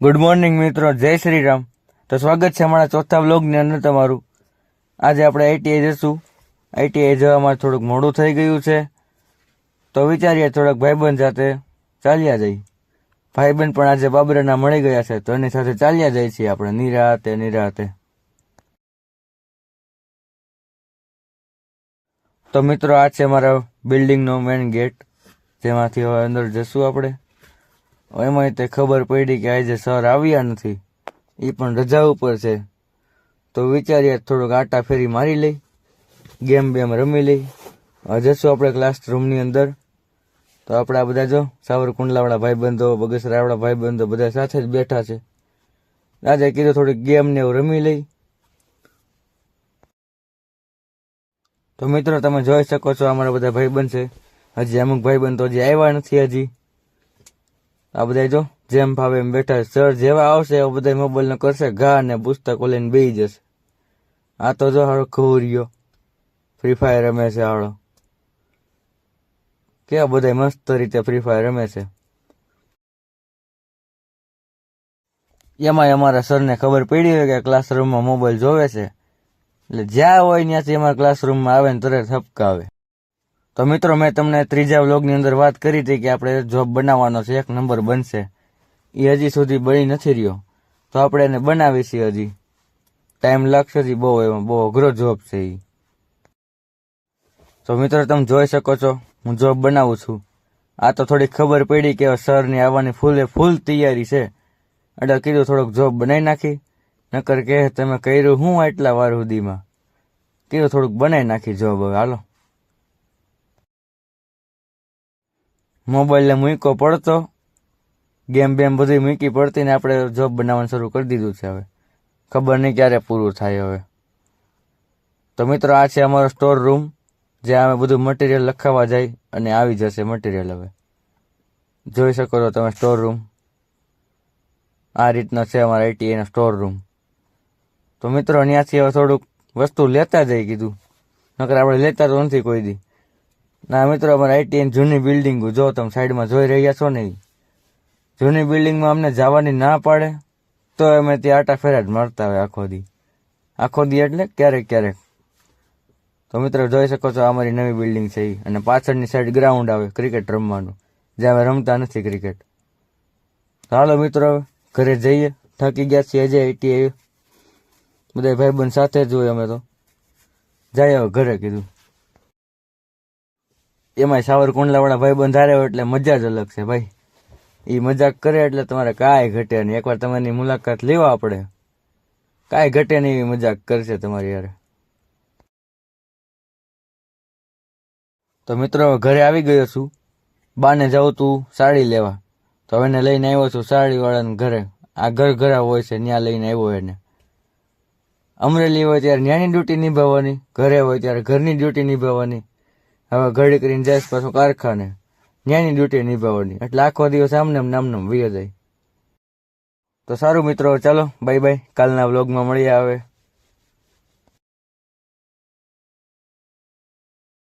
Good morning મિત્રો, જય શ્રી રામ। તો સ્વાગત છે અમારા ચોથા વ્લોગની અંદર તમારું। આજે આપણે આઈટીઆઈ જશું। આઈટીઆઈ જવામાં થોડુંક મોડું થઈ ગયું છે, તો વિચારીએ થોડાક ભાઈબંધ સાથે ચાલ્યા જઈએ। ભાઈબંધ પણ આજે બાબરાના મળી ગયા છે, તો એની સાથે ચાલ્યા જઈએ છીએ આપણે નિરાતે। તો મિત્રો, આ છે અમારા બિલ્ડિંગનો મેઇન ગેટ, જેમાંથી હવે અંદર જશું આપણે। એમાં તે ખબર પડી કે આજે સર આવ્યા નથી, એ પણ રજા ઉપર છે, તો વિચારીએ થોડુંક આટા ફેરી મારી લઈ, ગેમ રમી લઈ। જશું આપણે ક્લાસરૂમની અંદર। તો આપણા બધા જો સાવરકુંડલાવાળા ભાઈબંધો, બગસરાવાળા ભાઈબંધો બધા સાથે જ બેઠા છે। આજે કીધું થોડીક ગેમ ને એવું રમી લઈ। તો મિત્રો, તમે જોઈ શકો છો અમારા બધા ભાઈબંધ છે। હજી અમુક ભાઈબંધ તો હજી આવ્યા નથી હજી। આ બધા જો જેમ ભાવે એમ બેઠા। સર જેવા આવશે એવા બધા મોબાઈલ કરશે ઘા અને પુસ્તકો લઈને બેસી જશે। આ તો જો હારો ખોરિયો ફ્રી ફાયર રમે છે હાળો, કેવા બધા મસ્ત રીતે ફ્રી ફાયર રમે છે। એમાં અમારા સરને ખબર પડી હોય કે ક્લાસરૂમમાં મોબાઈલ જોવે છે, એટલે જ્યાં હોય ત્યાંથી અમારા ક્લાસરૂમમાં આવે ને તરત ઠપકાવે। તો મિત્રો, મેં તમને ત્રીજા વ્લોગની અંદર વાત કરી હતી કે આપણે જોબ બનાવવાનો છે, 1 નંબર બનશે। એ હજી સુધી બની નથી રહ્યો, તો આપણે એને બનાવી છીએ। હજી ટાઈમ લાગશે, હજી બહુ અઘરો જોબ છે એ। તો મિત્રો, તમે જોઈ શકો છો હું જોબ બનાવું છું। આ તો થોડી ખબર પડી કે સરની આવવાની ફૂલ તૈયારી છે, એટલે કીધું થોડોક જોબ બનાવી નાખી। નકર કે તમે કર્યું હું એટલા વાર સુધીમાં, કીધું થોડુંક બનાવી નાખી જોબ। હવે હાલો, મોબાઈલને મૂકો પડતો, ગેમ બધી મૂકી પડતી ને આપણે જોબ બનાવવાનું શરૂ કરી દીધું છે। હવે ખબર નહીં ક્યારે પૂરું થાય હવે। તો મિત્રો, આ છે અમારો સ્ટોર રૂમ, જ્યાં અમે બધું મટીરિયલ લખાવા જાય અને આવી જશે મટીરિયલ। હવે જોઈ શકો છો તમે સ્ટોર રૂમ, આ રીતનો છે અમારા આઈટીઆઈનો સ્ટોર રૂમ। તો મિત્રો, ત્યાંથી હવે થોડુંક વસ્તુ લેતા જઈ કીધું, નકર આપણે લેતા તો નથી કોઈ દી ના। મિત્રો, અમારા આઈટીઆઈની જૂની બિલ્ડિંગ જો તમે સાઈડમાં જોઈ રહ્યા છો ને, જૂની બિલ્ડિંગમાં અમને જવાની ના પાડે તો અમે ત્યાં આટા ફેરા જ મારતા હોય આખો દી એટલે ક્યારેક। તો મિત્રો, જોઈ શકો છો અમારી નવી બિલ્ડિંગ છે એ, અને પાછળની સાઈડ ગ્રાઉન્ડ આવે ક્રિકેટ રમવાનું, જ્યાં અમે રમતા નથી ક્રિકેટ। હાલો મિત્રો, ઘરે જઈએ, થાકી ગયા છીએ હજી આઈટીઆઈ બધા ભાઈબંધ સાથે જ હોય અમે, તો જાય હવે ઘરે કીધું। એમાંય સાવરકુંડલાવાળા ભાઈબંધ હારે હોય એટલે મજા જ અલગ છે ભાઈ। એ મજાક કરે એટલે તમારે કાંઈ ઘટે નહીં। એકવાર તમારી મુલાકાત લેવા આપણે, કાંઈ ઘટે નહીં એવી મજાક કરશે તમારી યાર। તો મિત્રો, ઘરે આવી ગયો છું। બાને જાઉં તું સાડી લેવા, તો હવે એને લઈને આવ્યો છું સાડીવાળાને ઘરે। આ ઘર હોય છે ત્યાં લઈને આવ્યો એને। અમરેલી હોય ત્યારે ન્યાની ડ્યુટી નિભાવવાની, ઘરે હોય ત્યારે ઘરની ડ્યુટી નિભાવવાની। હવે ઘડી કરીને જઈશ પાછો કારખાને, ન્યાની ડ્યુટી નિભાવવાની, એટલે આખો દિવસ આમને નામનો વયો જાય। તો સારું મિત્રો, ચાલો બાય બાય, કાલના વ્લોગમાં મળીએ હવે।